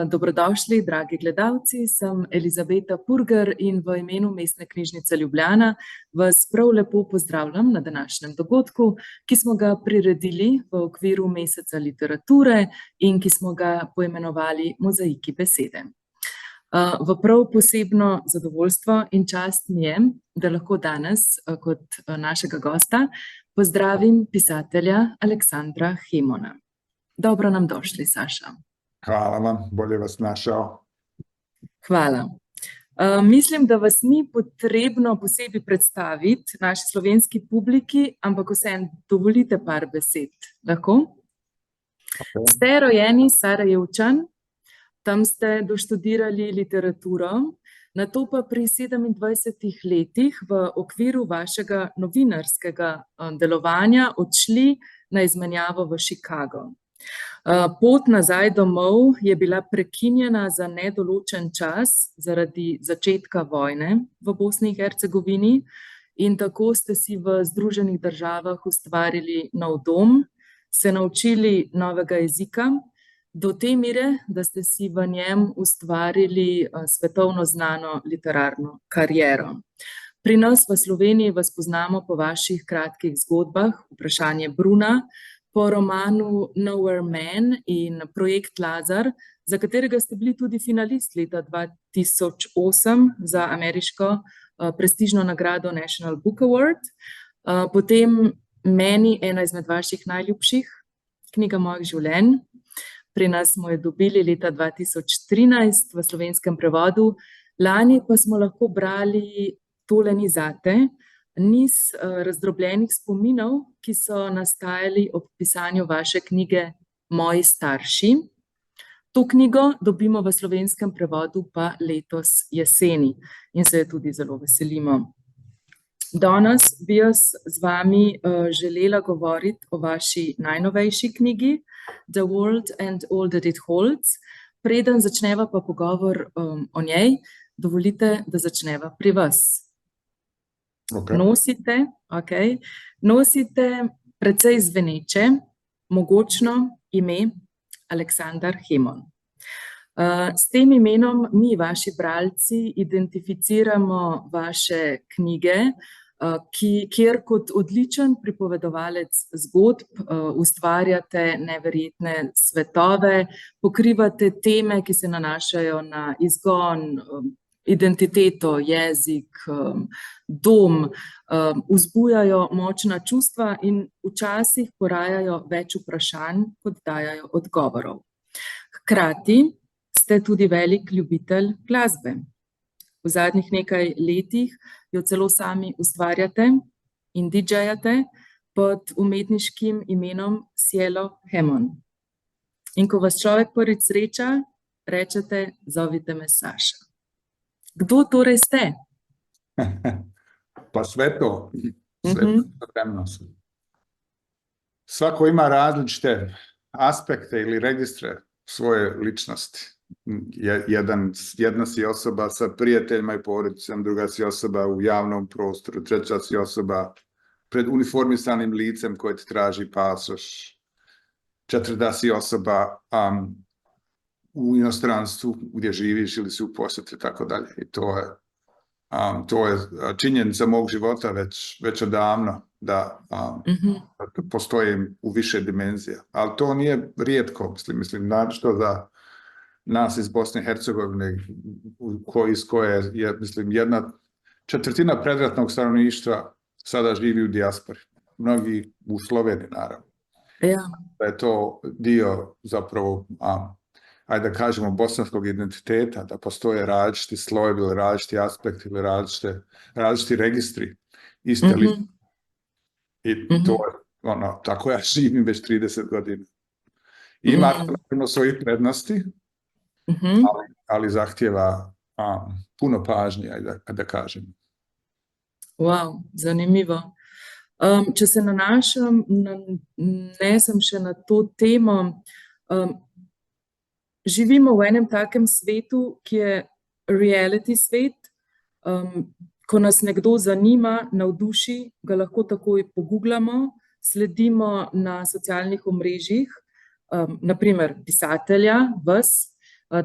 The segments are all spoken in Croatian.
Dobrodošli, dragi gledalci, sem Elizabeta Purger in v imenu Mestne knjižnice Ljubljana vas prav lepo pozdravljam na današnjem dogodku, ki smo ga priredili v okviru Meseca literature in ki smo ga poimenovali Mozaiki besede. V prav posebno zadovoljstvo in čast mi je, da lahko danes kot našega gosta pozdravim pisatelja Aleksandra Hemona. Dobro nam došli, Saša. Hvala vam, bolje vas našel. Hvala. Mislim, da vas ni potrebno posebej predstaviti naši slovenski publiki, ampak vseeno dovolite par besed. Lahko? Okay. Ste rojeni Sarajevčan, tam ste doštudirali literaturo, nato pa pri 27 letih v okviru vašega novinarskega delovanja odšli na izmenjavo v Chicago. Pot nazaj domov je bila prekinjena za nedoločen čas zaradi začetka vojne v Bosni in Hercegovini in tako ste si v Združenih državah ustvarili nov dom, se naučili novega jezika, do te mere, da ste si v njem ustvarili svetovno znano literarno kariero. Pri nas v Sloveniji vas poznamo po vaših kratkih zgodbah, Vprašanje Bruna, po romanu Nowhere Man in Projekt Lazar, za katerega ste bili tudi finalist leta 2008 za ameriško prestižno nagrado National Book Award. Potem Meni, ena izmed vaših najljubših, Knjiga mojih življenj. Pri nas smo jo dobili leta 2013 v slovenskem prevodu. Lani pa smo lahko brali Tole ni zate, niz razdrobljenih spominov, ki so nastajali ob pisanju vaše knjige Moji starši. To knjigo dobimo v slovenskem prevodu pa letos jeseni in se je tudi zelo veselimo. Danes bi jaz z vami želela govoriti o vaši najnovejši knjigi The World and All That It Holds. Preden začneva pa pogovor o njej, dovolite, da začneva pri vas. Okay. Nosite precej zveneče, mogočno ime Aleksandar Hemon. S tem imenom mi, vaši bralci, identificiramo vaše knjige, kjer kot odličen pripovedovalec zgodb ustvarjate neverjetne svetove, pokrivate teme, ki se nanašajo na izgon, identiteto, jezik, dom, vzbujajo močna čustva in včasih porajajo več vprašanj, kot dajajo odgovorov. Hkrati ste tudi velik ljubitelj glasbe. V zadnjih nekaj letih jo celo sami ustvarjate in DJ-jate pod umetniškim imenom Cielo Hemon. In ko vas človek prvič sreča, rečete, zovite me Saša. Kdo torej ste? Pa sve to spremnost. Svako ima različite aspekte ili registre svoje ličnosti. Jedna si osoba sa prijateljima i porodicom, druga si osoba u javnom prostoru, treća si osoba pred uniformisanim licem koje ti traži pasoš, četvrta si osoba u inostranstvu gdje živiš ili si u posjeti i tako dalje. I to je činjenica mog života već odavno da postoji u više dimenzija. Ali to nije rijetko, mislim, našto za nas iz Bosne i Hercegovine, iz koje je, mislim, 1/4 predratnog stanovništva sada živi u dijaspori. Mnogi u Sloveniji, naravno. Ja. Da je to dio zapravo, ajde da kažemo, bosanskog identiteta, da postoje različiti slojevi ili različiti aspekti ili različiti registri iste ličnosti. I to je, tako ja živim već 30 godina. Ima svojih prednosti, ali zahtjeva puno pažnje, da kažem. Wow, zanimivo. Če se nanesem še na to temo, živimo v enem takem svetu, ki je reality svet, ko nas nekdo zanima, navduši, ga lahko takoj pogooglamo, sledimo na socialnih omrežjih, naprimer pisatelja, vas,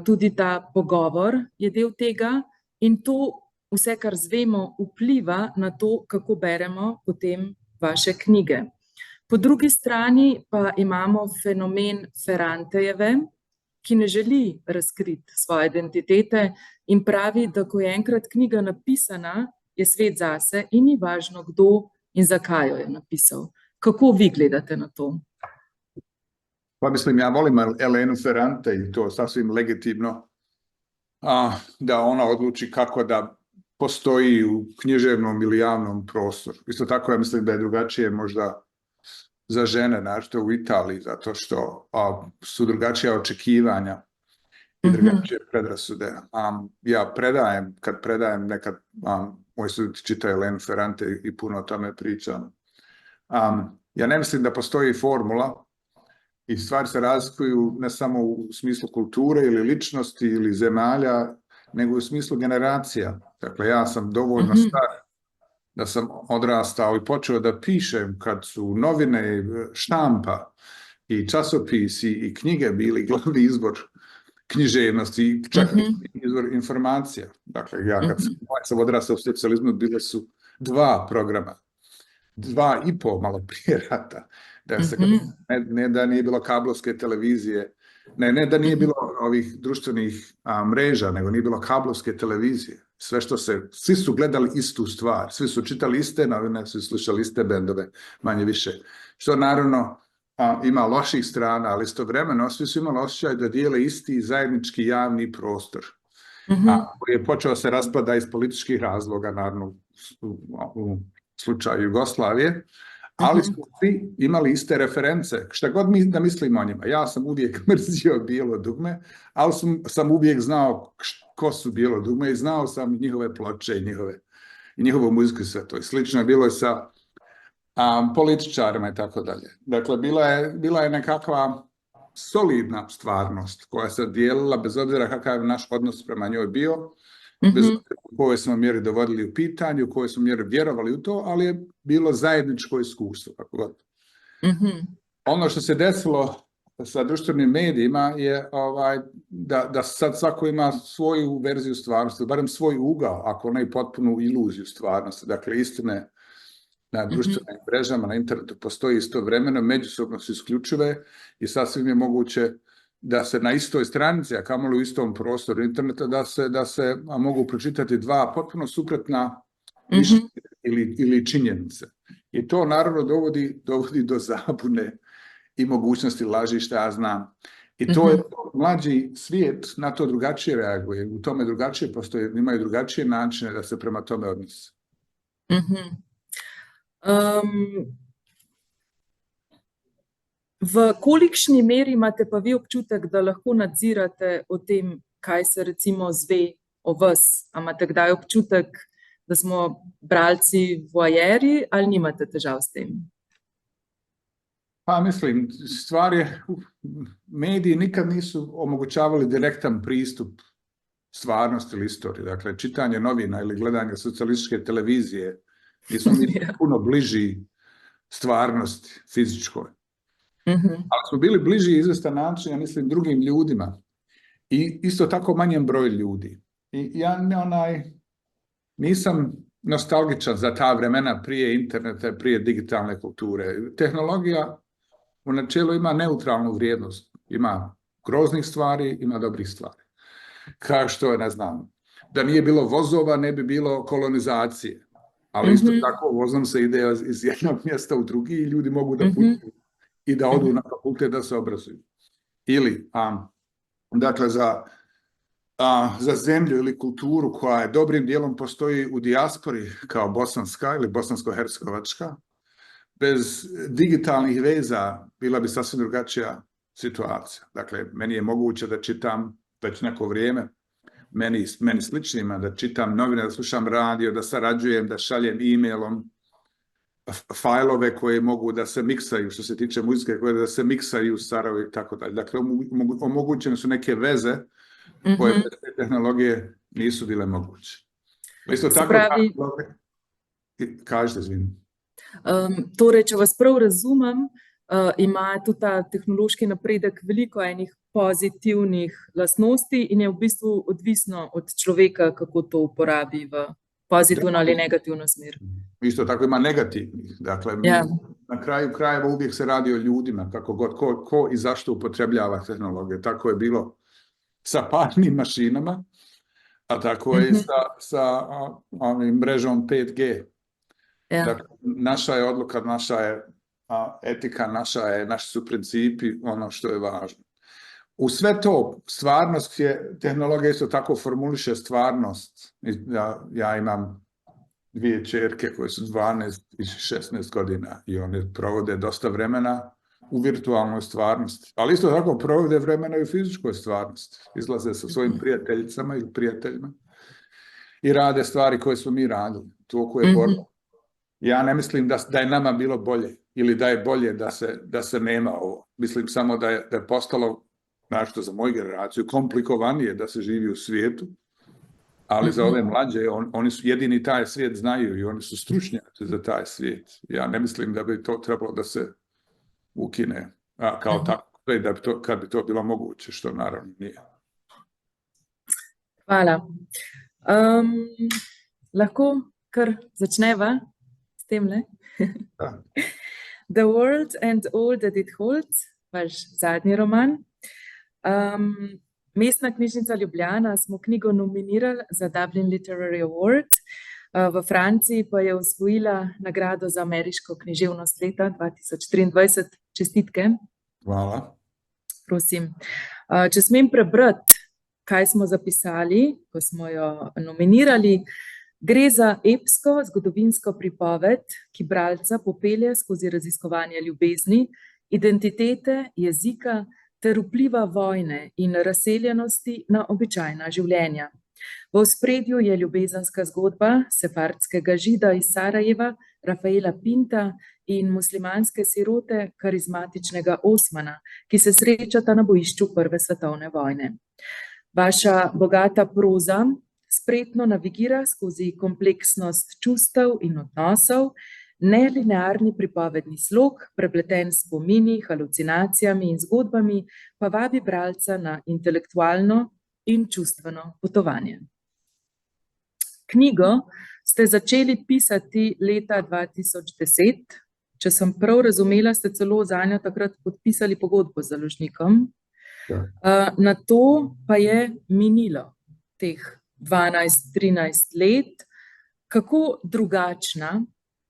tudi ta pogovor je del tega in to vse, kar zvemo, vpliva na to, kako beremo potem vaše knjige. Po drugi strani pa imamo fenomen Ferrantejeve, ki ne želi razkriti svoje identitete in pravi, da ko je enkrat knjiga napisana, je svet zase in ni važno, kdo in zakaj jo je napisal. Kako vi gledate na to? Pa mislim, ja volim Elenu Ferrante i to sasvim legitimno da ona odluči kako da postoji u književnom ili javnom prostoru. Isto tako ja mislim da je drugačije možda za žene, našto u Italiji, zato što su drugačija očekivanja i drugačije predrasude. Ja kad predajem nekad, moji studenti čitaju Elenu Ferrante i puno o tome pričam. Ja ne mislim da postoji formula i stvari se razlikuju ne samo u smislu kulture ili ličnosti ili zemalja, nego u smislu generacija. Dakle, ja sam dovoljno star da sam odrastao i počeo da pišem kad su novine, štampa i časopisi i knjige bili glavni izvor književnosti i čak izvor informacija. Dakle, ja kad sam odrastao u socijalizmu, bile su 2 programa, 2,5 malo prije rata. Ne da nije bilo kablovske televizije, ne da nije bilo ovih društvenih mreža, nego nije bilo kablovske televizije. Svi su gledali istu stvar, svi su čitali iste novine, svi su slušali iste bendove, manje više. Što naravno ima loših strana, ali istovremeno svi su imali osjećaj da dijele isti zajednički javni prostor. Koji je počeo se raspada iz političkih razloga, naravno u slučaju Jugoslavije, ali smo svi imali iste reference, šta god da mislimo o njima. Ja sam uvijek mrzio Bijelo dugme, ali sam uvijek znao ko su Bijelo dugme i znao sam njihove ploče i njihovu muziku i sve to. I slično je bilo i sa političarima i tako dalje. Dakle, bila je nekakva solidna stvarnost koja se dijelila bez obzira kakav je naš odnos prema njoj bio, bez obzira u kojoj smo mjeri dovodili u pitanju, u kojoj smo mjeri vjerovali u to, ali je bilo zajedničko iskustvo. Kako god. Ono što se desilo sa društvenim medijima je da sad svako ima svoju verziju stvarnosti, barem svoj ugao, ako ne i potpunu iluziju stvarnosti. Dakle, istine na društvenim mrežama, na internetu postoji istovremeno, međusobno su isključive i sasvim je moguće da se na istoj stranici, a kamoli u istom prostoru interneta, da se mogu pročitati 2 potpuno suprotna mišljenja ili činjenice. I to naravno dovodi do zabune i mogućnosti laži, što ja znam. I to je mlađi svijet na to drugačije reaguje. U tome drugačije postoje, imaju drugačije načine da se prema tome odnose. V kolikšni meri imate pa vi občutek, da lahko nadzirate o tem, kaj se recimo zve o vas? A imate kdaj občutek, da smo bralci voajeri ali nimate težav s tem? Pa mislim, stvar je, mediji nikad nisu omogućavali direktan pristup stvarnosti ili istoriji. Dakle, čitanje novina ili gledanje socijalističke televizije nisu puno bliži stvarnosti fizičkoj. Ali smo bili bliži izvestan način, ja mislim, drugim ljudima i isto tako manjem broju ljudi. I ja nisam nostalgičan za ta vremena prije interneta, prije digitalne kulture. Tehnologija u načelu ima neutralnu vrijednost. Ima groznih stvari, ima dobrih stvari. Kao što je, ne znam, da nije bilo vozova, ne bi bilo kolonizacije. Ali isto tako vozom se ide iz jednog mjesta u drugi i ljudi mogu da putuju i da odu na fakultet da se obrazuju. Ili, dakle, za zemlju ili kulturu koja je dobrim dijelom postoji u dijaspori kao bosanska ili bosansko-hercegovačka, bez digitalnih veza bila bi sasvim drugačija situacija. Dakle, meni je moguće da čitam već neko vrijeme, meni sličnima, da čitam novine, da slušam radio, da sarađujem, da šaljem e-mailom fajlove koje mogu da se miksaju, što se tiče muzike, koje da se miksaju u Sarajevu i tako dalje. Dakle, omogućene su neke veze koje bez te tehnologije nisu bile moguće. Isto tako, kažete, izvinim. Torej, če vas prav razumem, ima tudi ta tehnološki napredek veliko enih pozitivnih lastnosti in je v bistvu odvisno od človeka, kako to uporabi v pozitivno ali negativno smer. Isto tako ima negativnih. Dakle, Ja. na kraju krajeva uvijek se radi o ljudima, kako god, ko i zašto upotrebljava tehnologije. Tako je bilo sa parnim mašinama, a tako je i sa onim mrežom 5G. Ja. Dakle, naša je odluka, naša je etika, naši su principi ono što je važno. U sve to, stvarnost je, tehnologija isto tako formuliše stvarnost. Ja imam 2 ćerke koje su 12 i 16 godina i one provode dosta vremena u virtualnoj stvarnosti, ali isto tako provode vremena i u fizičkoj stvarnosti. Izlaze sa svojim prijateljicama ili prijateljima i rade stvari koje smo mi radili. Toliko je borba. Ja ne mislim da je nama bilo bolje ili da je bolje da se nema ovo. Mislim samo da je postalo, našto za moju generaciju, komplikovanije da se živi u svijetu, ali za ove mlađe, oni su jedini taj svijet znaju i oni su stručnjaci za taj svijet. Ja ne mislim da bi to trebalo da se ukine kao tako, da bi kad bi to bilo moguće, što naravno nije. Hvala. Lahko kar začneva s temle? The World and All That It Holds, vaš zadnji roman. Mestna knjižnica Ljubljana smo knjigo nominirali za Dublin Literary Award, v Franciji pa je osvojila nagrado za ameriško književnost leta 2023. Čestitke. Hvala. Prosim. Če smem prebrati, kaj smo zapisali, ko smo jo nominirali, gre za epsko zgodovinsko pripoved, ki bralca popelje skozi raziskovanje ljubezni, identitete, jezika ter vpliva vojne in razseljenosti na običajna življenja. V ospredju je ljubezenska zgodba sefardskega žida iz Sarajeva, Rafaela Pinta, in muslimanske sirote, karizmatičnega Osmana, ki se srečata na bojišču Prve svetovne vojne. Vaša bogata proza spretno navigira skozi kompleksnost čustev in odnosov, nelinearni pripovedni slog, prepleten s spomini, halucinacijami in zgodbami, pa vabi bralca na intelektualno in čustveno potovanje. Knjigo ste začeli pisati leta 2010, če sem prav razumela, ste celo zanjo takrat podpisali pogodbo z založnikom. Na to pa je minilo teh 12-13 let. Kako drugačna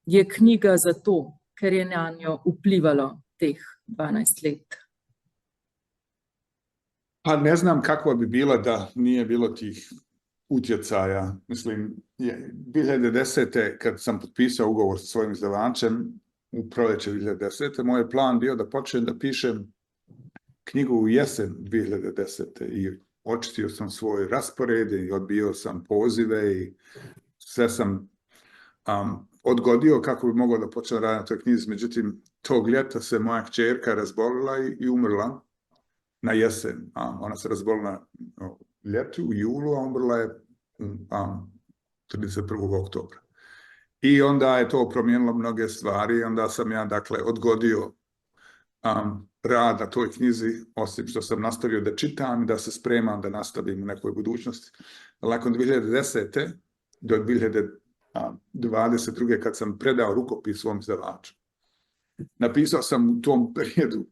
je knjiga zato, ker je na njo vplivalo teh 12 let? Pa ne znam kako bi bila da nije bilo tih utjecaja. Mislim, 2010. kad sam potpisao ugovor sa svojim izdavačem, u proljeće 2010. moj je plan bio da počnem da pišem knjigu u jesen 2010. i očistio sam svoj raspored i odbio sam pozive i sve sam odgodio kako bi mogao da počnem raditi na toj knjizi. Međutim, tog ljeta se moja kćerka razbolila i umrla na jesen. Ona se razbolila ljetu, u julu, a umrla je 31. oktobra. I onda je to promijenilo mnoge stvari. Onda sam ja, dakle, odgodio rad na toj knjizi, osim što sam nastavio da čitam i da se spremam da nastavim u nekoj budućnosti. Nakon 2010. do 2022. kad sam predao rukopis svom izdavaču, napisao sam u tom periodu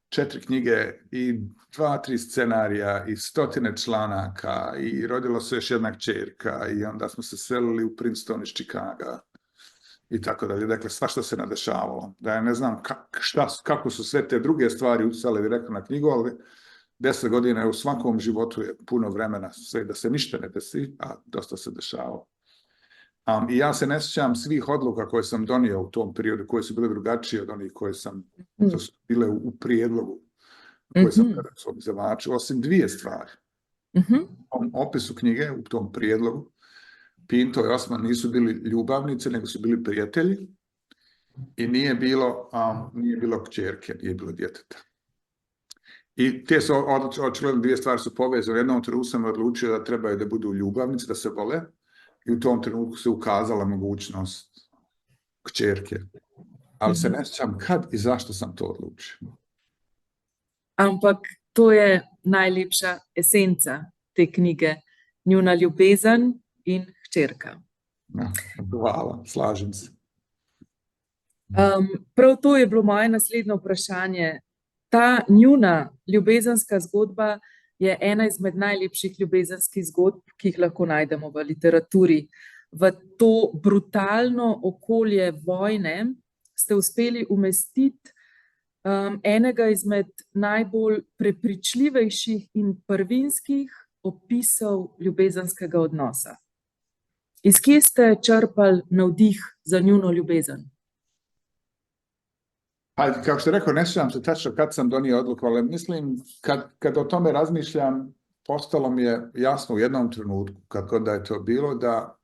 4 knjige i 2-3 scenarija i 100 članaka i rodila se još jedna kćerka i onda smo se selili u Princeton iz Chicaga i tako dalje. Dakle, svašta se nadešavalo. Da ja ne znam kako su sve te druge stvari utjecale direktno na knjigu, ali 10 godina u svakom životu je puno vremena sve da se ništa ne desi, a dosta se dešavalo. I ja se ne sjećam svih odluka koje sam donio u tom periodu, koje su bile drugačije od onih koje su bile u prijedlogu koje sam predao svom izdavaču, osim 2 stvari. U opisu knjige, u tom prijedlogu, Pinto i Osman nisu bili ljubavnice, nego su bili prijatelji i nije bilo kćerke, nije bilo djeteta. I te su očigledno 2 stvari su povezane. U jednom trenutku sam odlučio da trebaju da budu ljubavnice, da se vole, i u tom trenutku se ukazala mogućnost kćerke. ali se ne sjećam kad i zašto sam to odlučio. Ampak to je najlepša esenca te knjige, njuna ljubezen in hčerka. Ja, hvala, slažem se. Prav to je bilo moje naslednje vprašanje. Ta njuna ljubezenska zgodba je ena izmed najlepših ljubezenskih zgodb, ki jih lahko najdemo v literaturi. V to brutalno okolje vojne ste uspeli umestiti enega izmed najbolj prepričljivejših in prvinskih opisov ljubezenskega odnosa. Iz kje ste črpali navdih za njuno ljubezen? Pa, kao što rekao, ne sjećam se tačno kad sam donio odluku, ali mislim, kad o tome razmišljam, postalo mi je jasno u jednom trenutku, kad god da je to bilo, da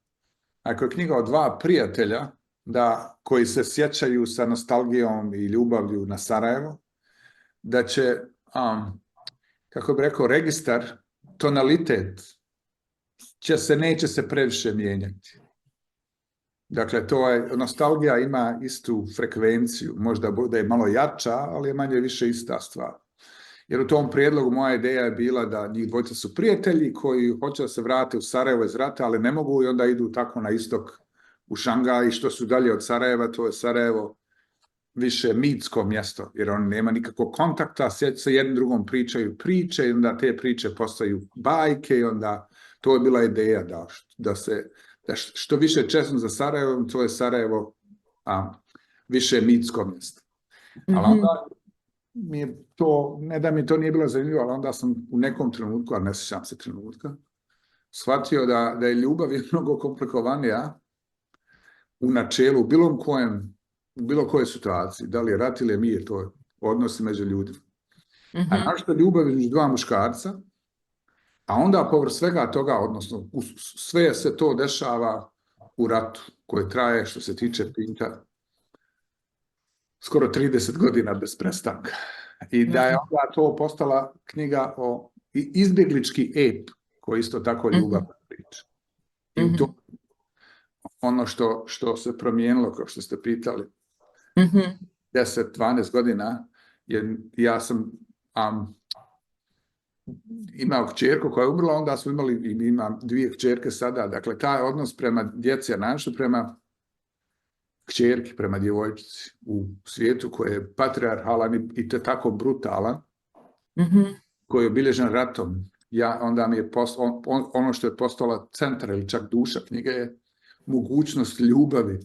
ako je knjiga o dva prijatelja, koji se sjećaju sa nostalgijom i ljubavlju na Sarajevo, da će, kako bi rekao, registar, tonalitet, neće se previše mijenjati. Dakle, nostalgija ima istu frekvenciju, možda bude malo jača, ali je manje više ista stvar. Jer u tom prijedlogu moja ideja je bila da njih dvojica su prijatelji koji hoće da se vrate u Sarajevo iz rata, ali ne mogu i onda idu tako na istok u Šangaj, što su dalje od Sarajeva, to je Sarajevo više mitsko mjesto, jer on nema nikakvog kontakta, se jednim drugom pričaju priče i onda te priče postaju bajke i onda to je bila ideja da što više česno za Sarajevo, to je Sarajevo više mitsko mjesto. Ali onda mi je to, ne da mi to nije bilo zanimljivo, ali onda sam u nekom trenutku, ali ne sjećam se trenutka, shvatio da je ljubav mnogo komplikovanija u načelu, u bilo kojoj situaciji, da li je rat ili je mir, to je odnosi među ljudima. A našto ljubav između dva muškarca, a onda povrh svega toga, odnosno sve se to dešava u ratu koji traje, što se tiče Pinta, skoro 30 godina bez prestanka. I da je onda to postala knjiga o izbjeglički ep, koji isto tako ljubav priča. I to ono što se promijenilo, kao što ste pitali, 10-12 godina, ja sam imao kćerku koja je umrla, onda smo imali i imam dvije kćerke sada. Dakle, taj odnos prema djeci, a našto prema kćerki, prema djevojčici u svijetu koji je patrijarhalan i te tako brutalan, koji je obilježen ratom. Onda mi je ono što je postala centar ili čak duša knjige je mogućnost ljubavi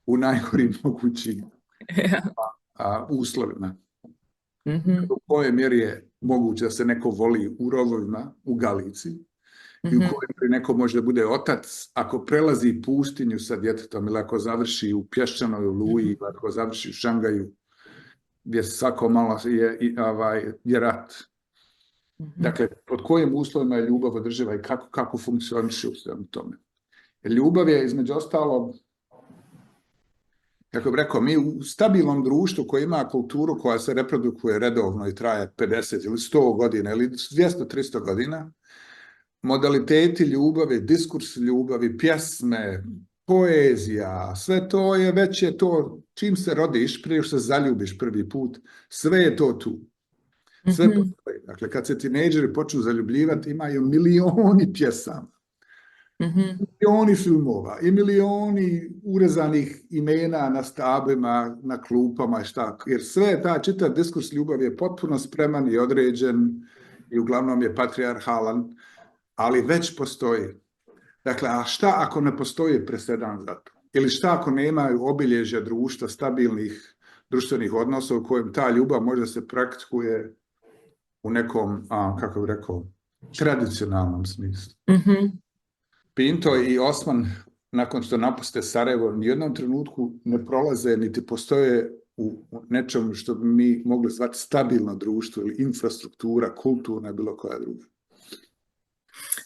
u najgorim mogućim uslovima. U kojoj mjeri je moguće da se neko voli u rovovima u Galiciji i u kojoj mjeri neko može da bude otac ako prelazi pustinju sa djetetom ili ako završi u Pješčanoj Oluji ili ako završi u Šangaju gdje svako malo je rat. Dakle, pod kojim uslovima je ljubav održiva i kako funkcioniše u svemu tome. Ljubav je između ostalog, kako bih rekao, mi u stabilnom društvu koje ima kulturu koja se reprodukuje redovno i traje 50 ili 100 godina ili 200-300 godina, modaliteti ljubavi, diskurs ljubavi, pjesme, poezija, sve to je već je to, čim se rodiš, prije što se zaljubiš prvi put, sve je to tu. Sve postoji. Dakle, kad se tinejdžeri počnu zaljubljivati, imaju milioni pjesama. Milioni filmova i milioni urezanih imena na stablima, na klupama i šta. Jer sve taj čitav diskurs ljubavi je potpuno spreman i određen i uglavnom je patrijarhalan, ali već postoji. Dakle, a šta ako ne postoji presedan za to? Ili šta ako nemaju obilježja društva, stabilnih društvenih odnosa u kojem ta ljubav možda se praktikuje u nekom, kako bih rekao, tradicionalnom smislu. Pinto i Osman, nakon što napuste Sarajevo, ni u jednom trenutku ne prolaze, niti postoje u nečemu što bi mi mogli zvati stabilno društvo ili infrastruktura, kulturna, bilo koja druga.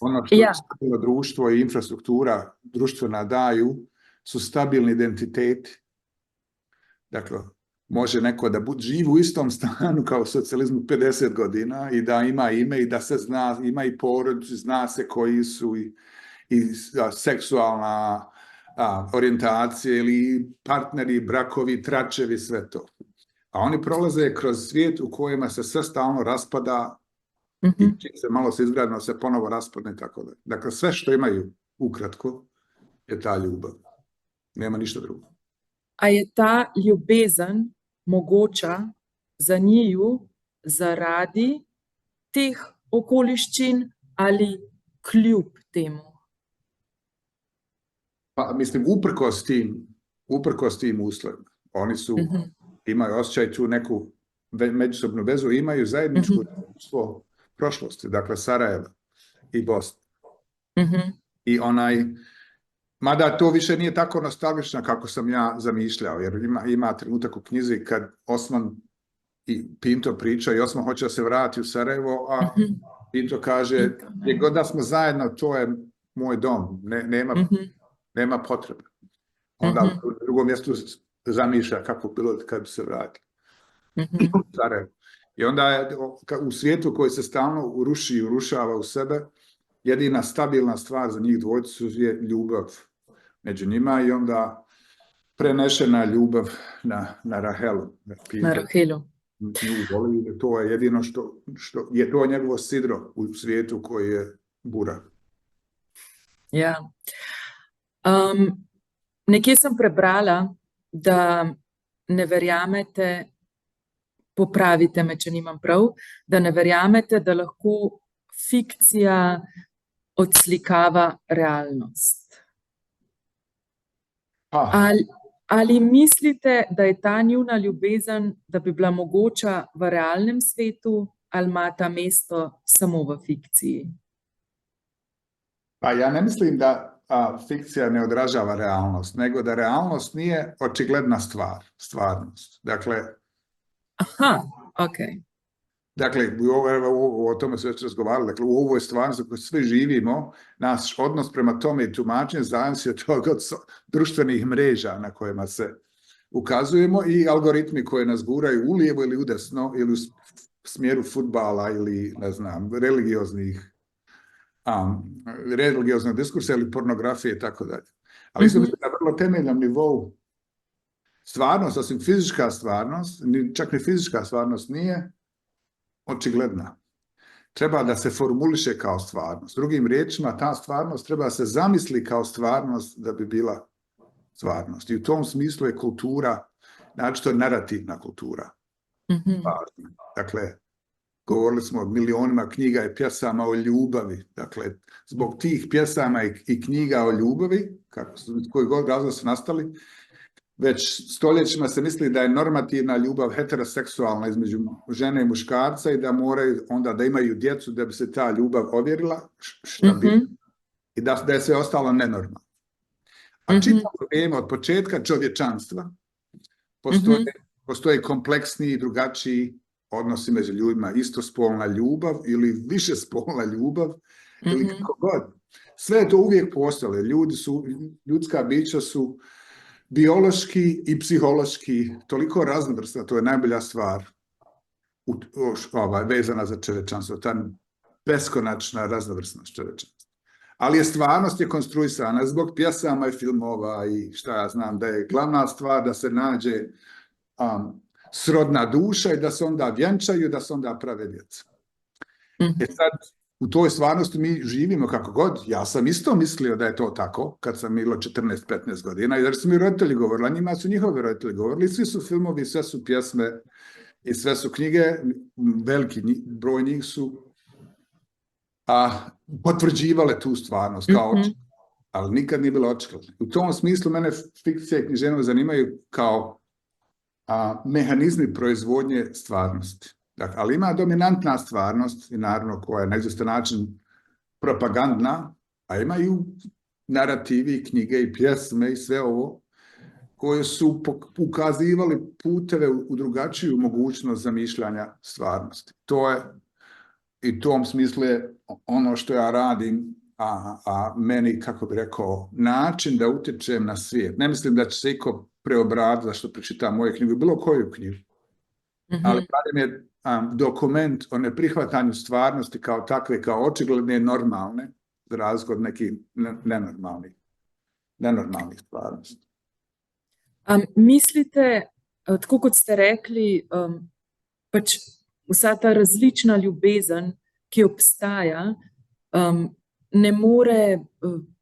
Ono što stabilno društvo i infrastruktura društvena daju su stabilni identiteti. Dakle, može neko da živi u istom stanu kao u socijalizmu 50 godina i da ima ime i da se zna, ima i porodicu, zna se koji su i seksualna orijentacije ili partneri, brakovi, tračevi, sve to. A oni prolaze kroz svijet u kojima se sve stalno raspada i čim se malo se izgradno se ponovo raspadne i tako da. Dakle, sve što imaju ukratko je ta ljubav. Nema ništa drugo. A je ta ljubezen mogoča za njiju zaradi teh okoliščin ali kljub temu? Pa, mislim, uprkos tim uslovima. Oni su, imaju osjećaj tu neku međusobnu vezu, imaju zajedničku iskustvo prošlosti, dakle Sarajeva i Bosne. I mada to više nije tako nostalgično kako sam ja zamišljao, jer ima trenutak u knjizi kad Osman i Pinto pričaju i Osman hoće da se vrati u Sarajevo, a Pinto kaže, gdje god da smo zajedno, to je moj dom, nema potrebe. Onda u drugom mjestu zamišlja kako bilo kad bi se vratio u Sarajevo. I onda je u svijetu koji se stalno ruši i urušava u sebe, jedina stabilna stvar za njih dvojicu je ljubav među njima i onda prenešena ljubav na Rahelu. Na Rahelu. To je jedino što je to njegovo sidro u svijetu koji je bura. Ja. Nekje sem prebrala, da ne verjamete, popravite me, če nimam prav, da ne verjamete, da lahko fikcija odslikava realnost. Ali mislite, da je ta njuna ljubezen, da bi bila mogoča v realnem svetu, ali ima ta mesto samo v fikciji? Pa ja ne mislim da fikcija ne odražava realnost, nego da realnost nije očigledna stvarnost. Dakle, Dakle, o tome se već razgovarali, dakle, u ovoj stvarnosti koju svi živimo, naš odnos prema tome i tumačenje zavisi od toga od društvenih mreža na kojima se ukazujemo i algoritmi koje nas guraju u lijevo ili u desno ili u smjeru fudbala ili, ne znam, religioznog diskursa ili pornografije i tako dalje. Ali isto na vrlo temeljnom nivou stvarnost, osim fizička stvarnost, čak ni fizička stvarnost nije očigledna. Treba da se formuliše kao stvarnost. Drugim riječima, ta stvarnost treba da se zamisli kao stvarnost da bi bila stvarnost. I u tom smislu je kultura, znači to je narativna kultura. Dakle, govorili smo o milionima knjiga i pjesama o ljubavi. Dakle, zbog tih pjesama i knjiga o ljubavi, koji god razlog su nastali, već stoljećima se misli da je normativna ljubav heteroseksualna između žene i muškarca i da moraju onda da imaju djecu da bi se ta ljubav ovjerila i da je sve ostalo nenormalno. A čitavo vrijeme od početka čovječanstva postoje kompleksniji i drugačiji odnosi među ljudima, istospolna ljubav ili višespolna ljubav ili kako god. Sve je to uvijek postojalo. Ljudska bića su biološki i psihološki toliko raznovrsna, to je najbolja stvar vezana za čovječanstvo, ta beskonačna raznovrsnost čovječanstva. Ali stvarnost je konstruisana zbog pjesama i filmova i šta ja znam, da je glavna stvar da se nađe srodna duša i da se onda vjenčaju, da se onda prave djeca. Sad, u toj stvarnosti mi živimo kako god. Ja sam isto mislio da je to tako kad sam imao 14-15 godina, jer su mi roditelji govorili, a njima su njihovi roditelji govorili, svi su filmovi, sve su pjesme i sve su knjige, veliki broj njih su potvrđivale tu stvarnost kao očigledno, ali nikad nije bilo očigledno. U tom smislu mene fikcija i književnost zanimaju kao mehanizmi proizvodnje stvarnosti. Dakle, ali ima dominantna stvarnost i naravno koja je na izvjestan način propagandna, a imaju narativi, knjige i pjesme i sve ovo koje su ukazivali puteve u drugačiju mogućnost zamišljanja stvarnosti. To je i u tom smislu je ono što ja radim, a meni, kako bi rekao, način da utječem na svijet. Ne mislim da će se iko preobratiti zašto pročitam moje knjige, bilo koju knjigu. Ali pravim je dokument o neprihvatanju stvarnosti kao takve, kao očigledne normalne, za razliku od nekih nenormalnih. nenormalnih stvarnosti. Mislite, tako kot ste rekli, pač vsa ta različna ljubezen, ki obstaja, ne more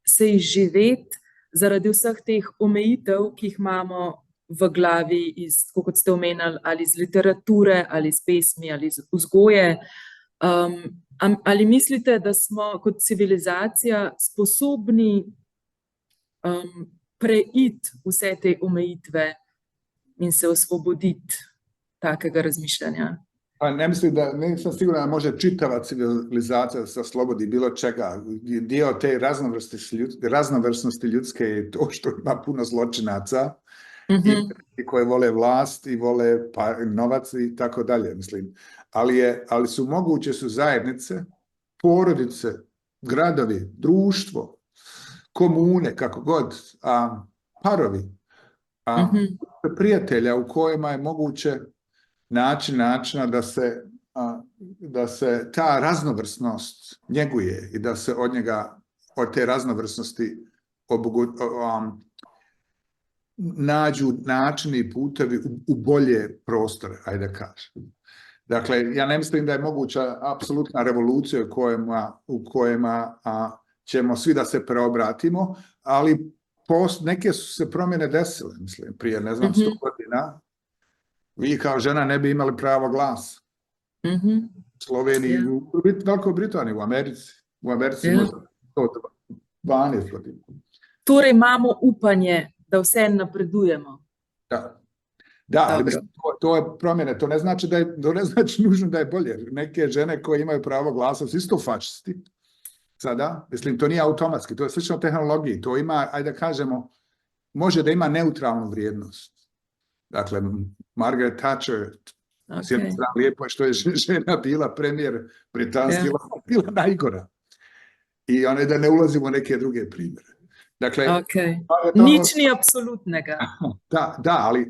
se izživeti zaradi vseh teh omejitev, ki jih imamo v glavi, tako kot ste omenili, ali iz literature, ali iz pesmi, ali iz vzgoje. Ali mislite, da smo kot civilizacija sposobni preiti vse te omejitve in se osvoboditi takega razmišljanja? Pa ne mislim nisam siguran da može čitava civilizacija se oslobodi bilo čega. Dio te raznovrsnosti ljudske je to što ima puno zločinaca i koje vole vlast i vole novac i tako dalje, mislim. Ali su moguće su zajednice, porodice, gradovi, društvo, komune, kako god, parovi, prijatelja u kojima je moguće načina da se ta raznovrsnost njeguje i da se od te raznovrsnosti nađu načini i putevi u bolje prostore, ajde da kažem. Dakle, ja ne mislim da je moguća apsolutna revolucija u kojima ćemo svi da se preobratimo, ali neke su se promjene desile, mislim, prije, ne znam, 100 godina. Vi kao žena ne bi imali pravo glasa. U Sloveniji, u Velikoj Britaniji, u Americi. U Americi možda 112 godina. Torej imamo upanje, da vse napredujemo. Da, ali mislim, to je promjene. To ne znači nužno da je bolje. Neke žene koje imaju pravo glasa su isto fašisti. Sada, mislim, to nije automatski. To je slično tehnologiji. To ima, ajde da kažemo, može da ima neutralnu vrijednost. Dakle, Margaret Thatcher, s jedne strane lijepo je što je žena bila premijer britanski, bila najgora. I one da ne ulazimo u neke druge primjere. Dakle, nič ni apsolutnega.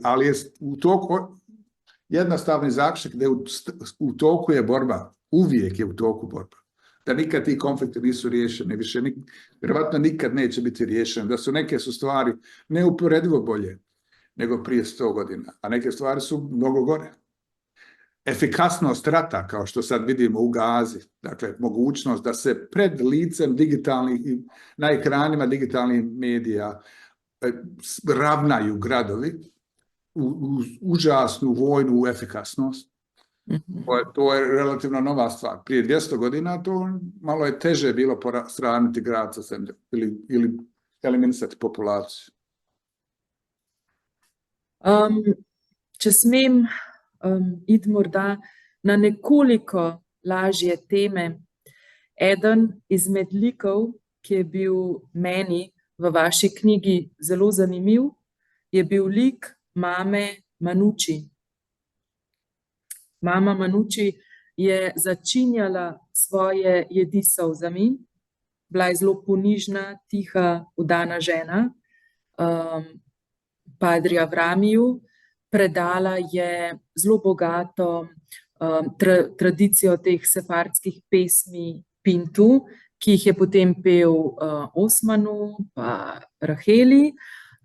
Ali je u toku, jednostavni zaključak da u toku je borba, uvijek je u toku borba. Da nikad ti konflikti nisu riješeni, više vjerovatno nikad neće biti riješeni, da su neke stvari neuporedivo bolje nego prije 100 godina, a neke stvari su mnogo gore. Efikasnost rata, kao što sad vidimo u Gazi, dakle, mogućnost da se pred licem digitalnih, na ekranima digitalnih medija ravnaju gradovi u užasnu vojnu efikasnost. To je relativno nova stvar. Prije 200 godina to malo je teže bilo sravniti grad sa zemljom ili eliminisati populaciju. Če smem iti morda na nekoliko lažje teme. Eden izmed likov, ki je bil meni v vaši knjigi zelo zanimiv, je bil lik mame Manucci. Mama Manucci je začinjala svoje jedi s solzami, bila je zelo ponižna, tiha, vdana žena, Padri Avramiju. Predala je zelo bogato tradicijo teh sefardskih pesmi Pintu, ki jih je potem pel Osmanu pa Raheli.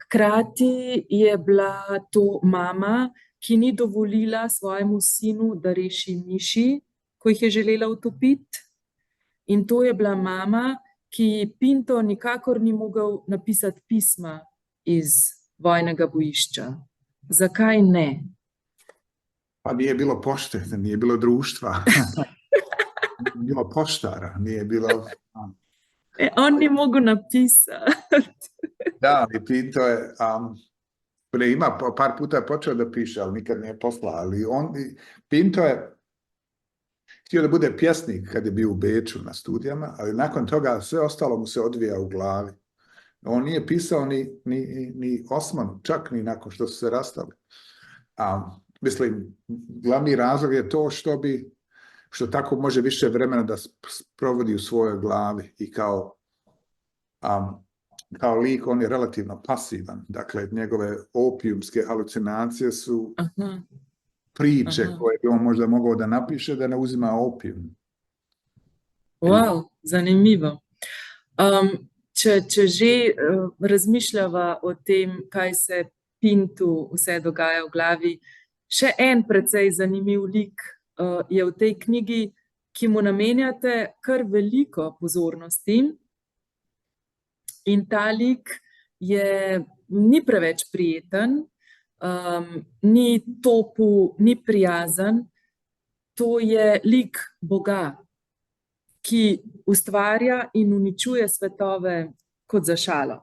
Hkrati je bila to mama, ki ni dovolila svojemu sinu, da reši miši, ko jih je želela utopiti. In to je bila mama, ki Pinto nikakor ni mogel napisati pisma iz vojnega bojišča. Zakaj ne? Pa nije bilo pošte, nije bilo društva. Nije bilo poštara, nije bilo... On ni mogel napisati. Da, i Pinto je... ima par puta je počeo da piše, ali nikad nije poslao. Ali Pinto je htio da bude pjesnik kad je bio u Beču na studijama, ali nakon toga sve ostalo mu se odvija u glavi. On nije pisao ni Osmanu, čak ni nakon što su se rastali. Mislim, glavni razlog je to što tako može više vremena da provodi u svojoj glavi i kao lik on je relativno pasivan. Dakle, njegove opijumske halucinacije su priče koje bi on možda mogao da napiše da ne uzima opijum. Wow, zanimljivo. če že razmišljava o tem, kaj se Pintu vse dogaja v glavi, še en precej zanimiv lik je v tej knjigi, ki mu namenjate kar veliko pozornosti. In ta lik ni preveč prijeten, ni topel, ni prijazen. To je lik Boga, ki ustvarja in uničuje svetove kot za šalo.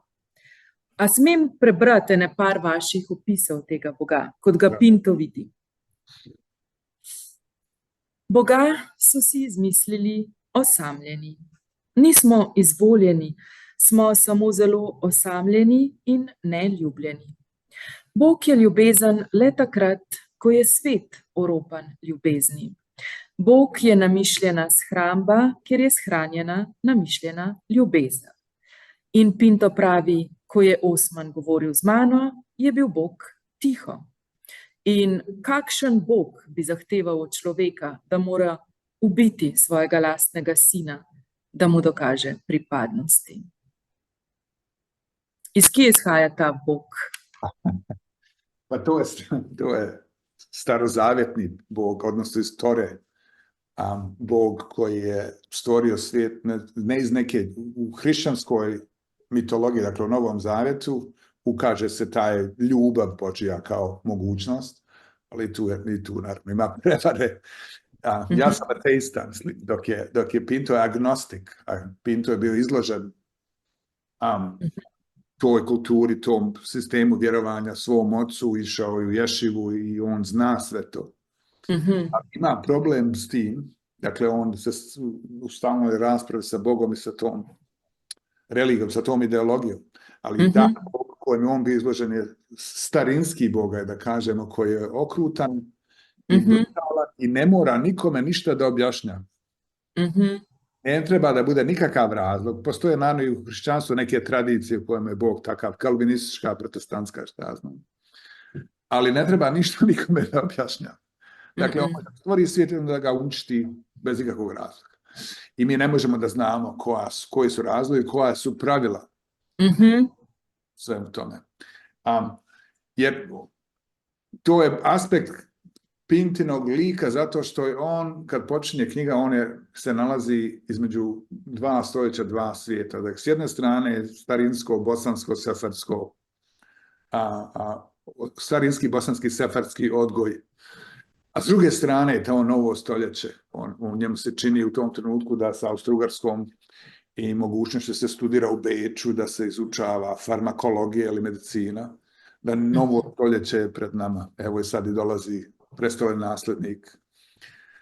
A smem prebrati par vaših opisov tega Boga, kot ga Pinto vidi? Boga so si izmislili osamljeni. Nismo izvoljeni, smo samo zelo osamljeni in neljubljeni. Bog je ljubezen le takrat, ko je svet oropan ljubezni. Bog je namišljena shramba, kjer je shranjena namišljena ljubezen. In Pinto pravi, ko je Osman govoril z mano, je bil Bog tiho. In kakšen Bog bi zahteval od človeka, da mora ubiti svojega lastnega sina, da mu dokaže pripadnosti? Iz kje izhaja ta Bog? Pa to je starozavjetni Bog, odnosno iz Tore. Bog koji je stvorio svijet, ne iz neke, u hrišćanskoj mitologiji, dakle u Novom Zavjetu, ukaže se taj ljubav Božja kao mogućnost, ali tu naravno ima prevare. Ja sam ateista, dok je Pinto agnostik, Pinto je bio izložen toj kulturi, tom sistemu vjerovanja, svom ocu, išao je u ješivu i on zna sve to. Ima problem s tim, dakle on se u stalnoj raspravi sa Bogom i sa tom religijom, sa tom ideologijom, ali taj Bog kojem on bi izložen je starinski Bog, da kažemo, koji je okrutan i brutalan i ne mora nikome ništa da objašnja. Ne treba da bude nikakav razlog. Postoje naravno i u hrišćanstvu neke tradicije u kojem je Bog takav, kalvinistička, protestantska, šta ja znam. Ali ne treba ništa nikome da objašnja. Dakle, on stvori svijet da ga uništi bez ikakvog razloga. I mi ne možemo da znamo koji su razlozi, koja su pravila svem tome. Jer to je aspekt Pintinog lika, zato što je on, kad počinje knjiga, se nalazi između dva stoljeća, dva svijeta. Dakle, s jedne strane starinsko, bosansko, sefarsko, starinski, bosanski, sefarski odgoj. A s druge strane je to novo stoljeće. U njemu se čini u tom trenutku da sa Austro-Ugarskom i mogućnošću se studira u Beču, da se izučava farmakologija ili medicina, da novo stoljeće je pred nama. Evo i sad i dolazi prestolni nasljednik,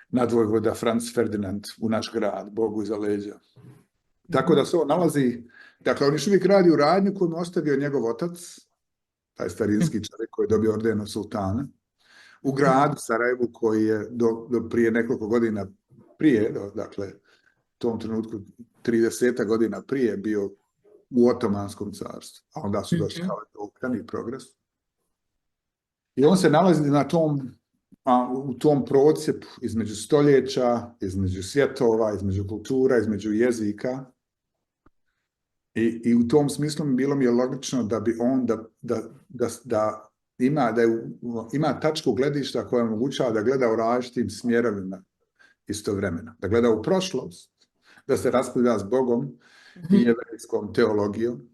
nadvojvoda Franz Ferdinand u naš grad, Bogu iza leđa. Tako da se on nalazi, dakle on još uvijek radi u radnju koju mu ostavio njegov otac, taj starinski čovjek koji je dobio orden od sultana, u gradu Sarajevu koji je do prije nekoliko godina prije, dakle u tom trenutku 30 godina prije bio u Otomanskom carstvu, a onda su došli kao Balkan i progres. I on se nalazi u tom procjepu između stoljeća, između svjetova, između kultura, između jezika. I u tom smislu bilo mi je logično da bi on ima tačku gledišta koja omogućava da gleda u različitim smjerovima istovremeno. Da gleda u prošlost, da se raspravlja s Bogom i evrijskom teologijom,